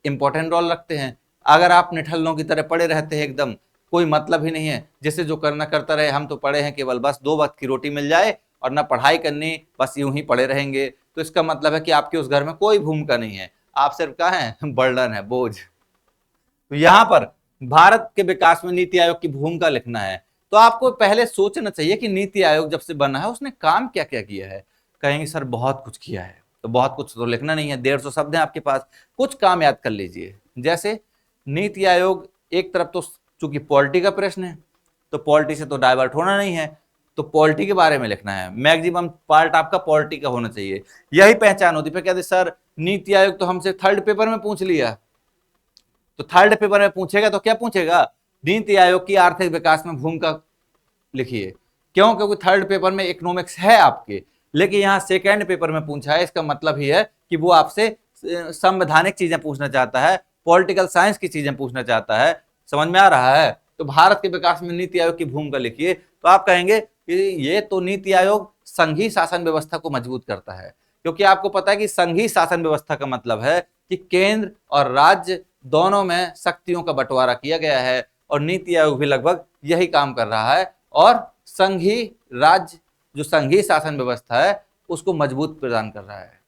S1: इंपॉर्टेंट रोल रखते हैं। अगर आप निठल्लों की तरह पड़े रहते हैं एकदम, कोई मतलब ही नहीं है, जिसे जो करना करता रहे, हम तो पढ़े हैं केवल बस 2 वक्त की रोटी मिल जाए और ना पढ़ाई करनी, बस यूं ही पड़े रहेंगे, तो इसका मतलब है कि आपके उस घर में कोई भूमिका नहीं है, आप सिर्फ क्या है, बर्डन है, बोझ। तो यहां पर भारत के विकास में नीति आयोग की भूमिका लिखना है, तो आपको पहले सोचना चाहिए कि नीति आयोग जब से बना है उसने काम क्या क्या किया है। कहेंगे सर बहुत कुछ किया है, तो बहुत कुछ तो लिखना नहीं है, 150 शब्द हैं आपके पास, कुछ काम याद कर लीजिए। जैसे नीति आयोग, एक तरफ तो चूंकि पॉलिटी का प्रश्न है, तो पॉलिटी से तो डाइवर्ट होना नहीं है, तो पॉलिटी के बारे में लिखना है, मैक्सिमम पार्ट आपका पॉलिटी का होना चाहिए, यही पहचान होती। फिर कहते सर नीति आयोग तो हमसे थर्ड पेपर में पूछ लिया, तो थर्ड पेपर में पूछेगा तो क्या पूछेगा, नीति आयोग की आर्थिक विकास में भूमिका लिखिए। क्यों? क्योंकि थर्ड पेपर में इकोनॉमिक्स है आपके, लेकिन यहां सेकेंड पेपर में पूछा है, इसका मतलब ही है कि वो आपसे संवैधानिक चीजें पूछना चाहता है, पॉलिटिकल साइंस की चीजें पूछना चाहता है। समझ में आ रहा है? तो भारत के विकास में नीति आयोग की भूमिका लिखिए, तो आप कहेंगे कि ये तो नीति आयोग संघीय शासन व्यवस्था को मजबूत करता है, क्योंकि आपको पता है कि संघीय शासन व्यवस्था का मतलब है कि केंद्र और राज्य दोनों में शक्तियों का बंटवारा किया गया है, और नीति आयोग भी लगभग यही काम कर रहा है, और संघीय राज्य जो संघीय शासन व्यवस्था है उसको मजबूत प्रदान कर रहा है।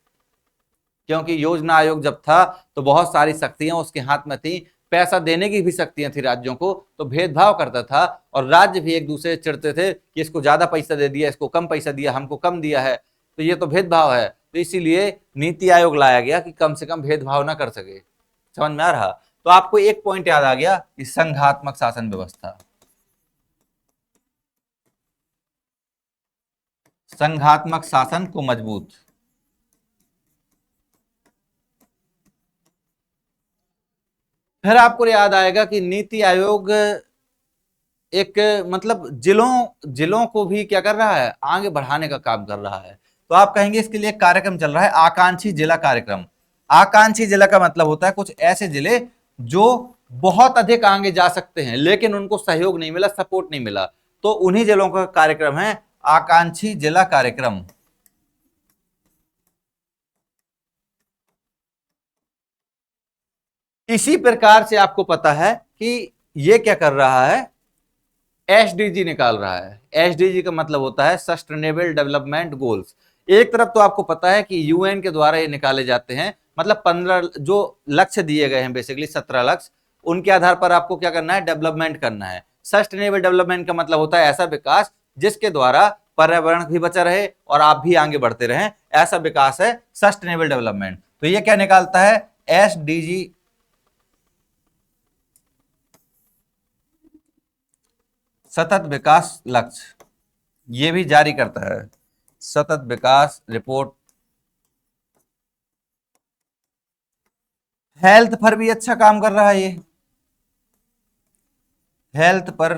S1: क्योंकि योजना आयोग जब था तो बहुत सारी शक्तियां उसके हाथ में थी, पैसा देने की भी शक्तियां थी राज्यों को, तो भेदभाव करता था, और राज्य भी एक दूसरे से चिढ़ते थे कि इसको ज्यादा पैसा दे दिया, इसको कम पैसा दिया, हमको कम दिया है, तो ये तो भेदभाव है। तो इसीलिए नीति आयोग लाया गया कि कम से कम भेदभाव ना कर सके। समझ में आ रहा? तो आपको एक पॉइंट याद आ गया कि संघात्मक शासन व्यवस्था, संघात्मक शासन को मजबूत फिर आपको याद आएगा कि नीति आयोग एक मतलब जिलों जिलों को भी क्या कर रहा है, आगे बढ़ाने का काम कर रहा है। तो आप कहेंगे इसके लिए एक कार्यक्रम चल रहा है, आकांक्षी जिला कार्यक्रम। आकांक्षी जिला का मतलब होता है कुछ ऐसे जिले जो बहुत अधिक आगे जा सकते हैं लेकिन उनको सहयोग नहीं मिला, सपोर्ट नहीं मिला, तो उन्हीं जिलों का कार्यक्रम है आकांक्षी जिला कार्यक्रम। इसी प्रकार से आपको पता है कि ये क्या कर रहा है, एसडीजी निकाल रहा है। एसडीजी का मतलब होता है सस्टेनेबल डेवलपमेंट गोल्स। एक तरफ तो आपको पता है कि यूएन के द्वारा ये निकाले जाते हैं, मतलब 15 जो लक्ष्य दिए गए हैं, बेसिकली 17 लक्ष्य, उनके आधार पर आपको क्या करना है, डेवलपमेंट करना है। सस्टेनेबल डेवलपमेंट का मतलब होता है ऐसा विकास जिसके द्वारा पर्यावरण भी बचा रहे और आप भी आगे बढ़ते रहें, ऐसा विकास है सस्टेनेबल डेवलपमेंट। तो ये क्या निकालता है, एसडीजी, सतत विकास लक्ष्य, ये भी जारी करता है सतत विकास रिपोर्ट। हेल्थ पर भी अच्छा काम कर रहा है ये, हेल्थ पर,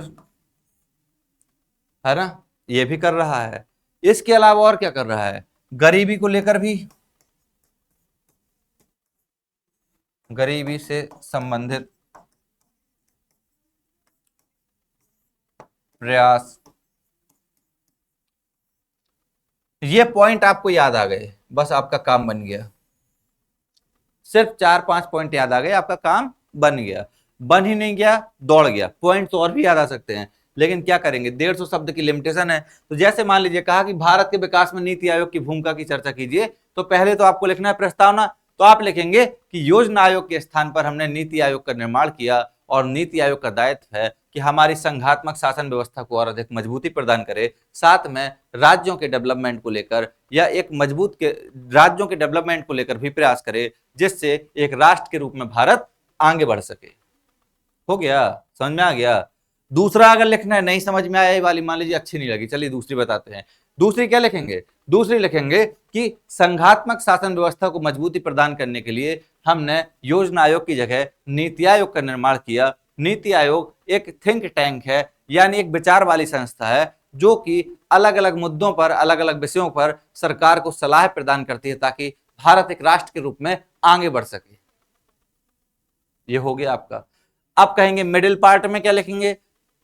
S1: है ना, ये भी कर रहा है। इसके अलावा और क्या कर रहा है, गरीबी को लेकर भी, गरीबी से संबंधित प्रयास। ये पॉइंट आपको याद आ गए, बस आपका काम बन गया। सिर्फ 4-5 पॉइंट याद आ गए, आपका काम बन गया। बन ही नहीं गया, दौड़ गया। पॉइंट तो और भी याद आ सकते हैं लेकिन क्या करेंगे, 150 शब्द की लिमिटेशन है। तो जैसे मान लीजिए कहा कि भारत के विकास में नीति आयोग की भूमिका की चर्चा कीजिए, तो पहले तो आपको लिखना है प्रस्तावना। तो आप लिखेंगे कि योजना आयोग के स्थान पर हमने नीति आयोग का निर्माण किया और नीति आयोग का दायित्व है कि हमारी संघात्मक शासन व्यवस्था को और अधिक मजबूती प्रदान करे, साथ में राज्यों के डेवलपमेंट को लेकर या एक मजबूत के राज्यों के डेवलपमेंट को लेकर भी प्रयास करे, जिससे एक राष्ट्र के रूप में भारत आगे बढ़ सके। हो गया, समझ में आ गया। दूसरा अगर लिखना है, नहीं समझ में आया ये वाली, मान लीजिए अच्छी नहीं लगी, चलिए दूसरी बताते हैं। दूसरी क्या लिखेंगे, दूसरी लिखेंगे कि संघात्मक शासन व्यवस्था को मजबूती प्रदान करने के लिए हमने योजना आयोग की जगह नीति आयोग का निर्माण किया। नीति आयोग एक थिंक टैंक है, यानी एक विचार वाली संस्था है जो कि अलग अलग मुद्दों पर, अलग अलग विषयों पर सरकार को सलाह प्रदान करती है ताकि भारत एक राष्ट्र के रूप में आगे बढ़ सके। ये हो गया आपका। अब कहेंगे मिडिल पार्ट में क्या लिखेंगे,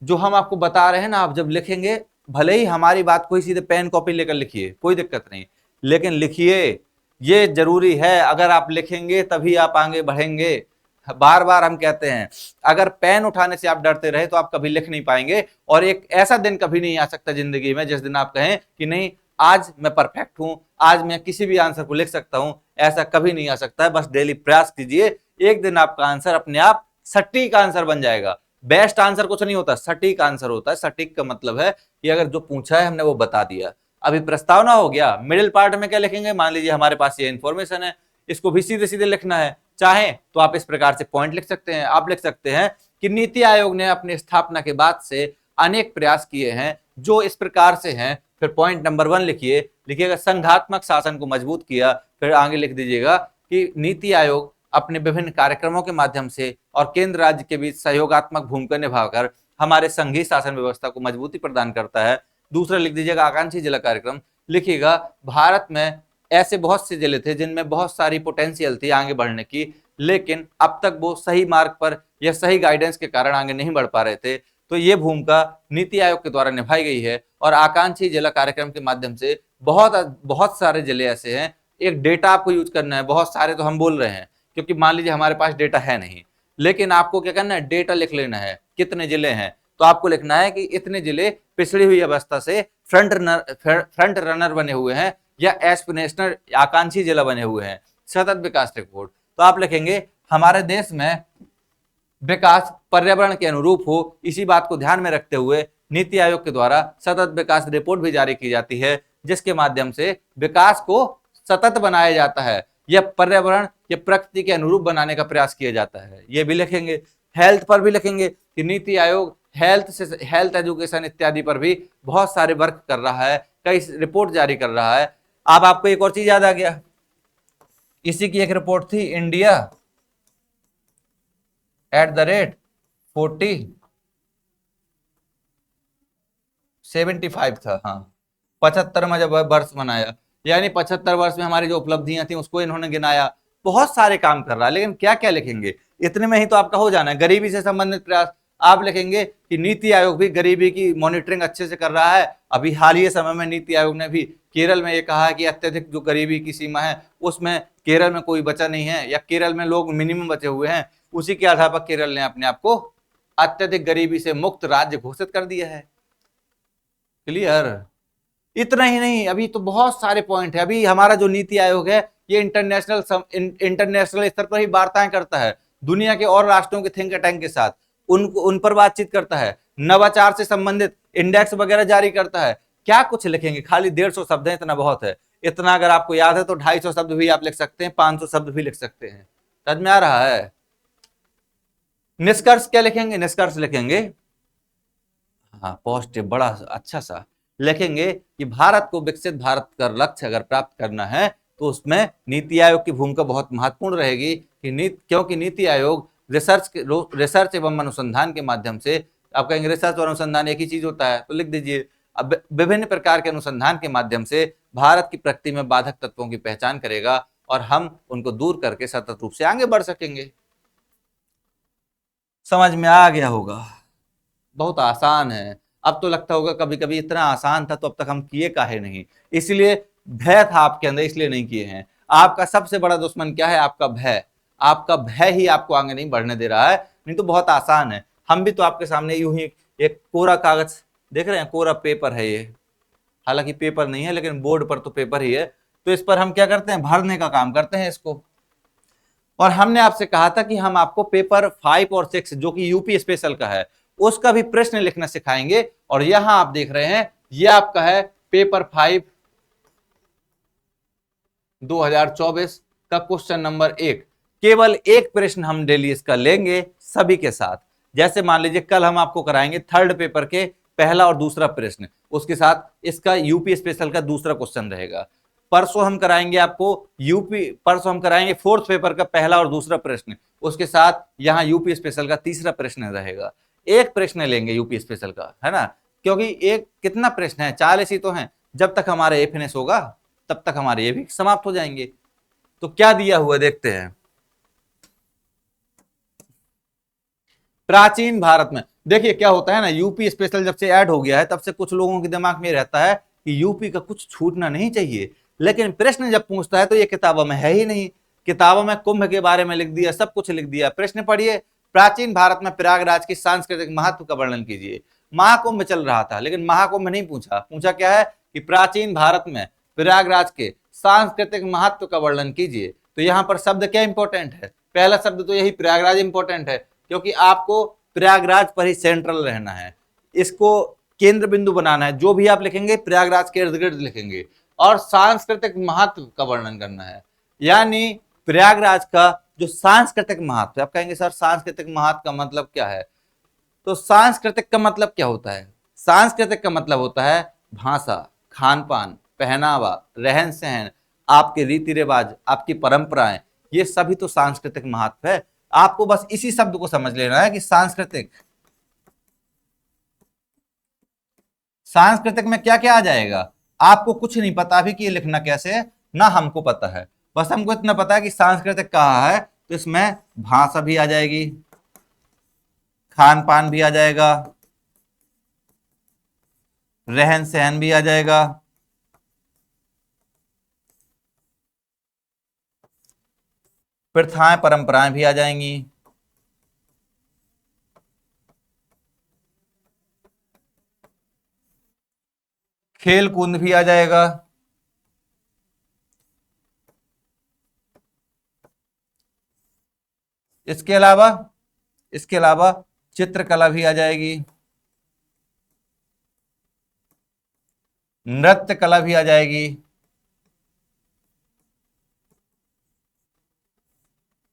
S1: जो हम आपको बता रहे हैं ना, आप जब लिखेंगे भले ही हमारी बात कोई सीधे पेन कॉपी लेकर लिखिए, कोई दिक्कत नहीं, लेकिन लिखिए, ये जरूरी है। अगर आप लिखेंगे तभी आप आगे बढ़ेंगे। बार बार हम कहते हैं, अगर पेन उठाने से आप डरते रहे तो आप कभी लिख नहीं पाएंगे। और एक ऐसा दिन कभी नहीं आ सकता जिंदगी में जिस दिन आप कहें कि नहीं आज मैं परफेक्ट हूं, आज मैं किसी भी आंसर को लिख सकता हूं, ऐसा कभी नहीं आ सकता है। बस डेली प्रयास कीजिए, एक दिन आपका आंसर अपने आप सटीक आंसर बन जाएगा। बेस्ट आंसर कुछ नहीं होता, सटीक आंसर होता है। सटीक का मतलब है कि अगर जो पूछा है हमने वो बता दिया। अभी प्रस्तावना हो गया, मिडिल पार्ट में क्या लिखेंगे, मान लीजिए हमारे पास ये इंफॉर्मेशन है, इसको भी सीधे सीधे लिखना है। चाहे तो आप इस प्रकार से पॉइंट लिख सकते हैं। आप लिख सकते हैं कि नीति आयोग ने अपनी स्थापना के बाद से अनेक प्रयास किए हैं जो इस प्रकार से हैं। फिर पॉइंट नंबर 1 लिखिए, लिखिएगा संघात्मक शासन को मजबूत किया। फिर आगे लिख दीजिएगा कि नीति आयोग अपने विभिन्न कार्यक्रमों के माध्यम से और केंद्र राज्य के बीच सहयोगात्मक भूमिका निभाकर हमारे संघीय शासन व्यवस्था को मजबूती प्रदान करता है। दूसरा लिख दीजिएगा आकांक्षी जिला कार्यक्रम। लिखिएगा भारत में ऐसे बहुत से जिले थे जिनमें बहुत सारी पोटेंशियल थी आगे बढ़ने की, लेकिन अब तक वो सही मार्ग पर या सही गाइडेंस के कारण आगे नहीं बढ़ पा रहे थे। तो ये भूमिका नीति आयोग के द्वारा निभाई गई है। और आकांक्षी जिला कार्यक्रम के माध्यम से बहुत बहुत सारे जिले ऐसे हैं, एक डेटा आपको यूज करना है। बहुत सारे तो हम बोल रहे हैं क्योंकि मान लीजिए हमारे पास डेटा है नहीं, लेकिन आपको क्या करना है, डेटा लिख लेना है कितने जिले हैं। तो आपको लिखना है कि इतने जिले पिछड़ी हुई अवस्था से फ्रंट रनर बने हुए हैं या एस्पिरेशनल आकांक्षी जिला बने हुए हैं। सतत विकास रिपोर्ट, तो आप लिखेंगे हमारे देश में विकास पर्यावरण के अनुरूप हो। इसी बात को ध्यान में रखते हुए नीति आयोग के द्वारा सतत विकास रिपोर्ट भी जारी की जाती है, जिसके माध्यम से विकास को सतत बनाया जाता है या पर्यावरण या प्रकृति के अनुरूप बनाने का प्रयास किया जाता है। ये भी लिखेंगे। हेल्थ पर भी लिखेंगे कि नीति आयोग हेल्थ एजुकेशन इत्यादि पर भी बहुत सारे वर्क कर रहा है, कई रिपोर्ट जारी कर रहा है। अब आपको एक और चीज याद आ गया, इसी की एक रिपोर्ट थी, इंडिया @4075 था, हाँ 75 में जब वर्ष मनाया, यानी 75 वर्ष में हमारी जो उपलब्धियां थी उसको इन्होंने गिनाया। बहुत सारे काम कर रहा है, लेकिन क्या क्या लिखेंगे, इतने में ही तो आपका हो जाना है। गरीबी से संबंधित प्रयास, आप लिखेंगे कि नीति आयोग भी गरीबी की मॉनिटरिंग अच्छे से कर रहा है। अभी हाल ही समय में नीति आयोग ने भी केरल में ये कहा है कि अत्यधिक जो गरीबी की सीमा है उसमें केरल में कोई बचा नहीं है, या केरल में लोग मिनिमम बचे हुए हैं। उसी के आधार पर केरल ने अपने आप को अत्यधिक गरीबी से मुक्त राज्य घोषित कर दिया है। क्लियर। इतना ही नहीं, अभी तो बहुत सारे पॉइंट है। अभी हमारा जो नीति आयोग है ये इंटरनेशनल स्तर पर ही वार्ताएं करता है दुनिया के और राष्ट्रों के थिंक टैंक के साथ, उन पर बातचीत करता है, नवाचार से संबंधित इंडेक्स वगैरह जारी करता है। क्या कुछ लिखेंगे, खाली 150 शब्द है, इतना बहुत है। इतना अगर आपको याद है तो 250 शब्द भी आप लिख सकते हैं, 500 शब्द भी लिख सकते हैं। समझ में आ रहा है। निष्कर्ष क्या लिखेंगे, निष्कर्ष लिखेंगे, हाँ पॉजिटिव, बड़ा अच्छा सा लिखेंगे कि भारत को विकसित भारत का लक्ष्य अगर प्राप्त करना है तो उसमें नीति आयोग की भूमिका बहुत महत्वपूर्ण रहेगी। क्योंकि नीति आयोग रिसर्च एवं अनुसंधान के माध्यम से, आप कहेंगे रिसर्च और अनुसंधान एक ही चीज होता है, तो लिख दीजिए, अब विभिन्न प्रकार के अनुसंधान के माध्यम से भारत की प्रगति में बाधक तत्वों की पहचान करेगा और हम उनको दूर करके सतत रूप से आगे बढ़ सकेंगे। समझ में आ गया होगा, बहुत आसान है। अब तो लगता होगा कभी कभी इतना आसान था तो अब तक हम किए काहे नहीं, इसलिए भय था आपके अंदर, इसलिए नहीं किए हैं। आपका सबसे बड़ा दुश्मन क्या है, आपका भय। आपका भय ही आपको आगे नहीं बढ़ने दे रहा है, नहीं तो बहुत आसान है। हम भी तो आपके सामने यूं ही एक कोरा कागज देख रहे हैं, कोरा पेपर है ये, हालांकि पेपर नहीं है लेकिन बोर्ड पर तो पेपर ही है। तो इस पर हम क्या करते हैं, भरने का काम करते हैं इसको। और हमने आपसे कहा था कि हम आपको पेपर 5 और 6 जो कि यूपी स्पेशल का है उसका भी प्रश्न लिखना सिखाएंगे। और यहां आप देख रहे हैं ये आपका है पेपर 5 2024 का क्वेश्चन नंबर 1। केवल एक प्रश्न हम डेली इसका लेंगे सभी के साथ। जैसे मान लीजिए कल हम आपको कराएंगे थर्ड पेपर के पहला और दूसरा प्रश्न, उसके साथ इसका यूपी स्पेशल का दूसरा क्वेश्चन रहेगा। परसों हम कराएंगे आपको परसों हम कराएंगे फोर्थ पेपर का पहला और दूसरा प्रश्न, उसके साथ यहां यूपी स्पेशल का तीसरा प्रश्न रहेगा। एक प्रश्न लेंगे यूपी स्पेशल का, है ना, क्योंकि एक कितना प्रश्न है, 40 ही तो हैं। जब तक हमारा ये फिनिश होगा तब तक हमारे ये भी समाप्त हो जाएंगे। तो क्या दिया हुआ देखते हैं। प्राचीन भारत में देखिए क्या होता है ना, यूपी स्पेशल जब से ऐड हो गया है तब से कुछ लोगों के दिमाग में रहता है कि यूपी का कुछ छूटना नहीं चाहिए, लेकिन प्रश्न जब पूछता है तो ये किताबों में है ही नहीं। किताबों में कुंभ के बारे में लिख दिया, सब कुछ लिख दिया। प्रश्न पढ़िए, प्राचीन भारत में प्रयागराज की सांस्कृतिक महत्व का वर्णन कीजिए। महाकुंभ चल रहा था लेकिन महाकुंभ नहीं पूछा, पूछा क्या है कि प्राचीन भारत में प्रयागराज के सांस्कृतिक महत्व का वर्णन कीजिए। तो यहां पर शब्द क्या इंपॉर्टेंट है, पहला शब्द तो यही प्रयागराज इंपॉर्टेंट है, क्योंकि आपको प्रयागराज पर ही सेंट्रल रहना है, इसको केंद्र बिंदु बनाना है। जो भी आप लिखेंगे प्रयागराज के इर्द गिर्द लिखेंगे। और सांस्कृतिक महत्व का वर्णन करना है, यानी प्रयागराज का जो सांस्कृतिक महत्व है। आप कहेंगे सर सांस्कृतिक महत्व का मतलब क्या है, तो सांस्कृतिक का मतलब क्या होता है, सांस्कृतिक का मतलब होता है भाषा, खान पान, पहनावा, रहन सहन, आपके रीति रिवाज, आपकी परंपराएं, ये सभी तो सांस्कृतिक महत्व है। आपको बस इसी शब्द को समझ लेना है कि सांस्कृतिक, सांस्कृतिक में क्या क्या आ जाएगा। आपको कुछ नहीं पता अभी कि ये लिखना कैसे है, ना हमको पता है, बस हमको इतना पता है कि सांस्कृतिक कहा है तो इसमें भाषा भी आ जाएगी, खान पान भी आ जाएगा, रहन सहन भी आ जाएगा, प्रथाएं परंपराएं भी आ जाएंगी, खेल कूद भी आ जाएगा, इसके अलावा चित्रकला भी आ जाएगी, नृत्य कला भी आ जाएगी।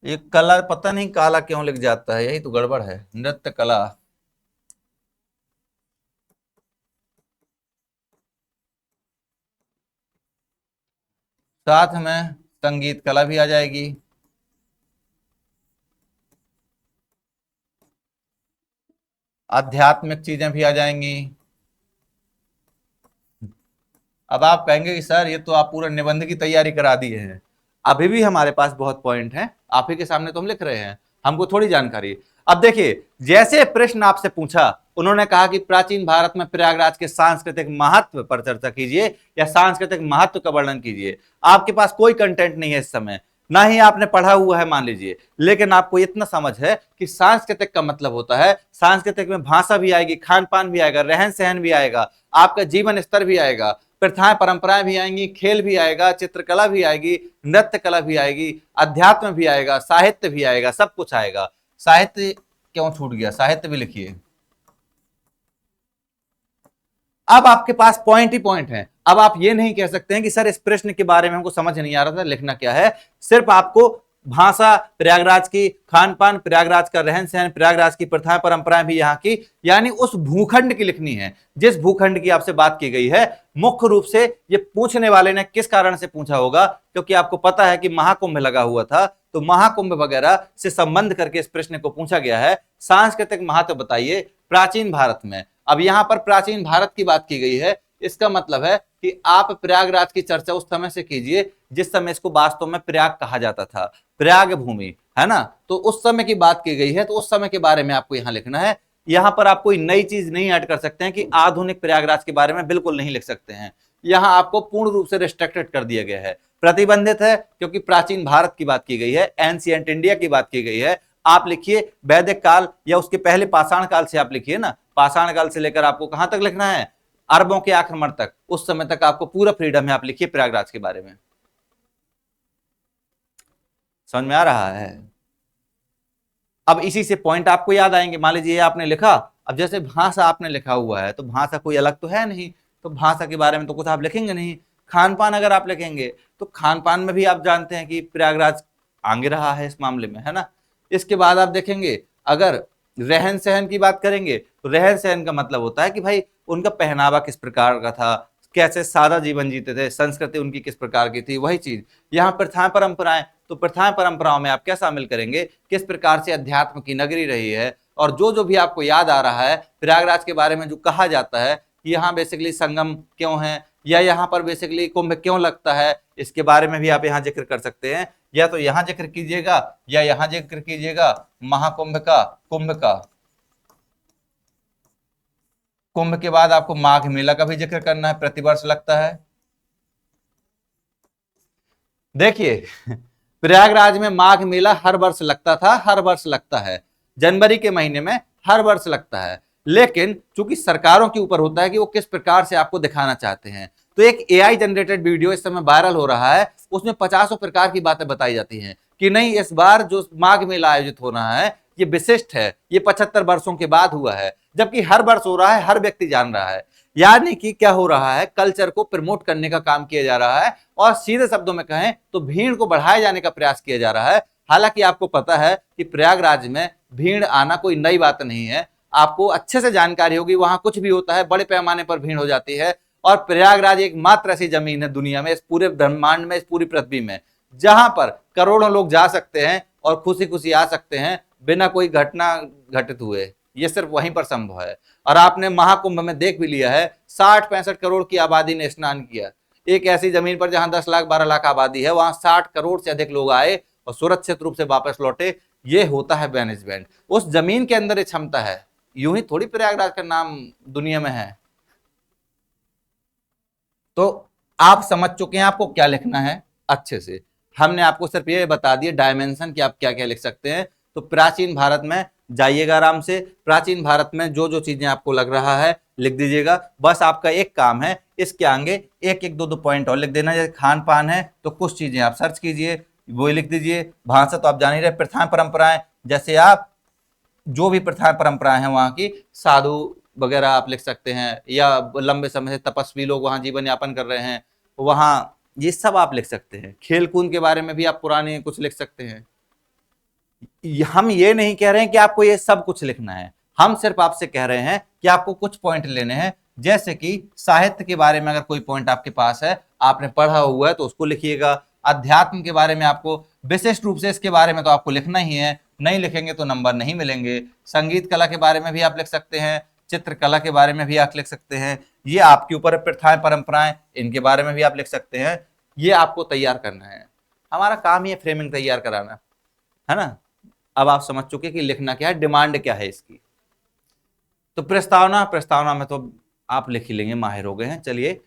S1: ये कला पता नहीं काला क्यों लिख जाता है, यही तो गड़बड़ है, नृत्य कला। साथ में संगीत कला भी आ जाएगी, आध्यात्मिक चीजें भी आ जाएंगी। अब आप कहेंगे कि सर ये तो आप पूरा निबंध की तैयारी करा दिए हैं। अभी भी हमारे पास बहुत पॉइंट हैं, आप ही के सामने तो हम लिख रहे हैं, हमको थोड़ी जानकारी। अब देखिए, जैसे प्रश्न आपसे पूछा, उन्होंने कहा कि प्राचीन भारत में प्रयागराज के सांस्कृतिक महत्व पर चर्चा कीजिए या सांस्कृतिक महत्व का वर्णन कीजिए। आपके पास कोई कंटेंट नहीं है इस समय, ना ही आपने पढ़ा हुआ है मान लीजिए, लेकिन आपको इतना समझ है कि सांस्कृतिक का मतलब होता है, सांस्कृतिक में भाषा भी आएगी, खान पान भी आएगा, रहन सहन भी आएगा, आपका जीवन स्तर भी आएगा, प्रथाएं परंपराएं भी आएंगी, खेल भी आएगा, चित्रकला भी आएगी, नृत्य कला भी आएगी, अध्यात्म भी आएगा, साहित्य भी आएगा, सब कुछ आएगा। साहित्य क्यों छूट गया, साहित्य भी लिखिए। अब आपके पास पॉइंट ही पॉइंट है। अब आप ये नहीं कह सकते हैं कि सर इस प्रश्न के बारे में हमको समझ नहीं आ रहा था, लिखना क्या है। सिर्फ आपको भाषा प्रयागराज की, खान पान प्रयागराज का, रहन सहन प्रयागराज की, प्रथाएं परंपराएं भी यहाँ की, यानी उस भूखंड की लिखनी है जिस भूखंड की आपसे बात की गई है। मुख्य रूप से ये पूछने वाले ने किस कारण से पूछा होगा, क्योंकि आपको पता है कि महाकुंभ लगा हुआ था, तो महाकुंभ वगैरह से संबंध करके इस प्रश्न को पूछा गया है। सांस्कृतिक महत्व बताइए प्राचीन भारत में। अब यहां पर प्राचीन भारत की बात की गई है, इसका मतलब है कि आप प्रयागराज की चर्चा उस समय से कीजिए जिस समय इसको वास्तव में प्रयाग कहा जाता था, प्रयाग भूमि, है ना। तो उस समय की बात की गई है, तो उस समय के बारे में आपको यहां लिखना है। यहां पर आप कोई नई चीज नहीं ऐड कर सकते हैं कि आधुनिक प्रयागराज के बारे में बिल्कुल नहीं लिख सकते हैं। यहां आपको पूर्ण रूप से रिस्ट्रिक्टेड कर दिया गया है, प्रतिबंधित है, क्योंकि प्राचीन भारत की बात की गई है, एंशिएंट इंडिया की बात की गई है। आप लिखिए वैदिक काल या उसके पहले पाषाण काल से आप लिखिए ना, पाषाण काल से लेकर आपको कहां तक लिखना है, अरबों के आक्रमण तक, उस समय तक आपको पूरा फ्रीडम है, आप लिखिए प्रयागराज के बारे में। समझ में आ रहा है। अब इसी से पॉइंट आपको याद आएंगे। मान लीजिए आपने लिखा, अब जैसे भाषा आपने लिखा हुआ है, तो भाषा कोई अलग तो है नहीं, तो भाषा के बारे में तो कुछ आप लिखेंगे नहीं। खान पान अगर आप लिखेंगे तो खान पान में भी आप जानते हैं कि प्रयागराज आगे रहा है इस मामले में, है ना। इसके बाद आप देखेंगे, अगर रहन सहन की बात करेंगे तो रहन सहन का मतलब होता है कि भाई उनका पहनावा किस प्रकार का था, कैसे सादा जीवन जीते थे, संस्कृति उनकी किस प्रकार की थी, वही चीज। यहाँ प्रथाएं परंपराएं, तो प्रथाएं परंपराओं में आप क्या शामिल करेंगे, किस प्रकार से अध्यात्म की नगरी रही है। और जो जो भी आपको याद आ रहा है प्रयागराज के बारे में, जो कहा जाता है कि यहाँ बेसिकली संगम क्यों है, या यहाँ पर बेसिकली कुंभ क्यों लगता है, इसके बारे में भी आप यहाँ जिक्र कर सकते हैं। या तो यहाँ जिक्र कीजिएगा या यहाँ जिक्र कीजिएगा महाकुंभ का, कुंभ का। कुंभ के बाद आपको माघ मेला का भी जिक्र करना है, प्रतिवर्ष लगता है। देखिए प्रयागराज में माघ मेला हर वर्ष लगता था, हर वर्ष लगता है, जनवरी के महीने में हर वर्ष लगता है। लेकिन चूंकि सरकारों के ऊपर होता है कि वो किस प्रकार से आपको दिखाना चाहते हैं, तो एक एआई जनरेटेड वीडियो इस समय वायरल हो रहा है, उसमें 50 प्रकार की बातें बताई जाती हैं कि नहीं इस बार जो माघ मेला आयोजित हो रहा है ये विशिष्ट है, ये 75 वर्षों के बाद हुआ है, जबकि हर वर्ष हो रहा है, हर व्यक्ति जान रहा है। यानी कि क्या हो रहा है, कल्चर को प्रमोट करने का काम किया जा रहा है, और सीधे शब्दों में कहें तो भीड़ को बढ़ाए जाने का प्रयास किया जा रहा है। हालांकि आपको पता है कि प्रयागराज में भीड़ आना कोई नई बात नहीं है, आपको अच्छे से जानकारी होगी, वहां कुछ भी होता है बड़े पैमाने पर भीड़ हो जाती है। और प्रयागराज एकमात्र ऐसी जमीन है दुनिया में, इस पूरे ब्रह्मांड में, इस पूरी पृथ्वी में, जहां पर करोड़ों लोग जा सकते हैं और खुशी खुशी आ सकते हैं बिना कोई घटना घटित हुए। ये सिर्फ वहीं पर संभव है। और आपने महाकुंभ में देख भी लिया है, 60-65 करोड़ की आबादी ने स्नान किया। एक ऐसी जमीन पर जहां 10 लाख 12 लाख आबादी है, वहां 60 करोड़ से अधिक लोग आए और सुरक्षित रूप से वापस लौटे। ये होता है मैनेजमेंट, उस जमीन के अंदर ये क्षमता है। यूं ही थोड़ी प्रयागराज का नाम दुनिया में है। तो आप समझ चुके हैं आपको क्या लिखना है अच्छे से। हमने आपको सिर्फ ये बता दिया डायमेंशन कि आप क्या क्या लिख सकते हैं। तो प्राचीन भारत में जाइएगा आराम से, प्राचीन भारत में जो जो चीजें आपको लग रहा है लिख दीजिएगा। बस आपका एक काम है, इसके आगे एक एक दो दो पॉइंट और लिख देना। जैसे खान पान है तो कुछ चीजें आप सर्च कीजिए, वो लिख दीजिए। भाषा तो आप जान ही रहे, प्रथाएं परंपराएं, जैसे आप जो भी प्रथाएं परंपराएं हैं वहां की, साधु वगैरह आप लिख सकते हैं, या लंबे समय से तपस्वी लोग वहां जीवन यापन कर रहे हैं वहां, ये सब आप लिख सकते हैं। खेल कूद के बारे में भी आप पुराने कुछ लिख सकते हैं। हम ये नहीं कह रहे हैं कि आपको ये सब कुछ लिखना है, हम सिर्फ आपसे कह रहे हैं कि आपको कुछ पॉइंट लेने हैं। जैसे कि साहित्य के बारे में अगर कोई पॉइंट आपके पास है, आपने पढ़ा हुआ है, तो उसको लिखिएगा। अध्यात्म के बारे में आपको विशिष्ट रूप से इसके बारे में तो आपको लिखना ही है। नहीं लिखेंगे तो नंबर नहीं मिलेंगे। संगीत कला के बारे में भी आप लिख सकते हैं, चित्रकला के बारे में भी आप लिख सकते हैं, ये आपके ऊपर प्रथाएं परंपराएं इनके बारे में भी आप लिख सकते हैं। ये आपको तैयार करना है, हमारा काम ही है फ्रेमिंग तैयार कराना, है ना। अब आप समझ चुके कि लिखना क्या है, डिमांड क्या है इसकी। तो प्रस्तावना में तो आप लिख ही लेंगे, माहिर हो गए हैं। चलिए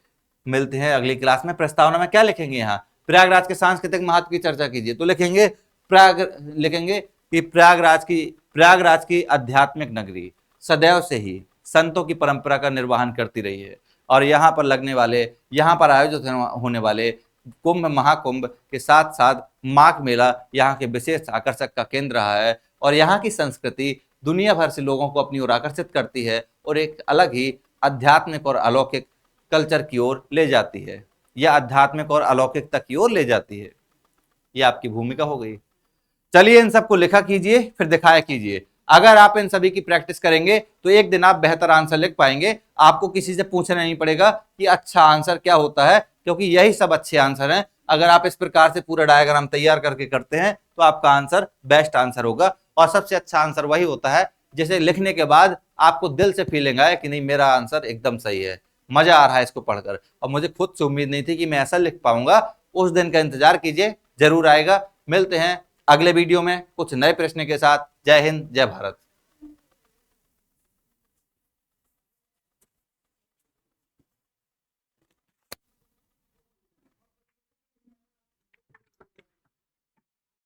S1: मिलते हैं अगली क्लास में। प्रस्तावना में क्या लिखेंगे, यहाँ प्रयागराज के सांस्कृतिक महत्व की चर्चा कीजिए, तो लिखेंगे लिखेंगे कि प्रयागराज की आध्यात्मिक नगरी सदैव से ही संतों की परंपरा का निर्वहन करती रही है, और यहाँ पर आयोजित होने वाले कुंभ महाकुंभ के साथ साथ माघ मेला यहाँ के विशेष आकर्षक का केंद्र रहा है, और यहाँ की संस्कृति दुनिया भर से लोगों को अपनी ओर आकर्षित करती है और एक अलग ही आध्यात्मिक और अलौकिक कल्चर की ओर ले जाती है, या आध्यात्मिक और अलौकिकता की ओर ले जाती है। यह आपकी भूमिका हो गई। चलिए इन सबको लिखा कीजिए, फिर दिखाया कीजिए। अगर आप इन सभी की प्रैक्टिस करेंगे तो एक दिन आप बेहतर आंसर लिख पाएंगे। आपको किसी से पूछना नहीं पड़ेगा कि अच्छा आंसर क्या होता है, क्योंकि यही सब अच्छे आंसर हैं। अगर आप इस प्रकार से पूरा डायग्राम तैयार करके करते हैं तो आपका आंसर बेस्ट आंसर होगा। और सबसे अच्छा आंसर वही होता है जिसे लिखने के बाद आपको दिल से फीलिंग आए कि नहीं, मेरा आंसर एकदम सही है, मजा आ रहा है इसको पढ़कर। और मुझे खुद से उम्मीद नहीं थी कि मैं ऐसा लिख पाऊंगा। उस दिन का इंतजार कीजिए, जरूर आएगा। मिलते हैं अगले वीडियो में कुछ नए प्रश्न के साथ। जय हिंद, जय भारत।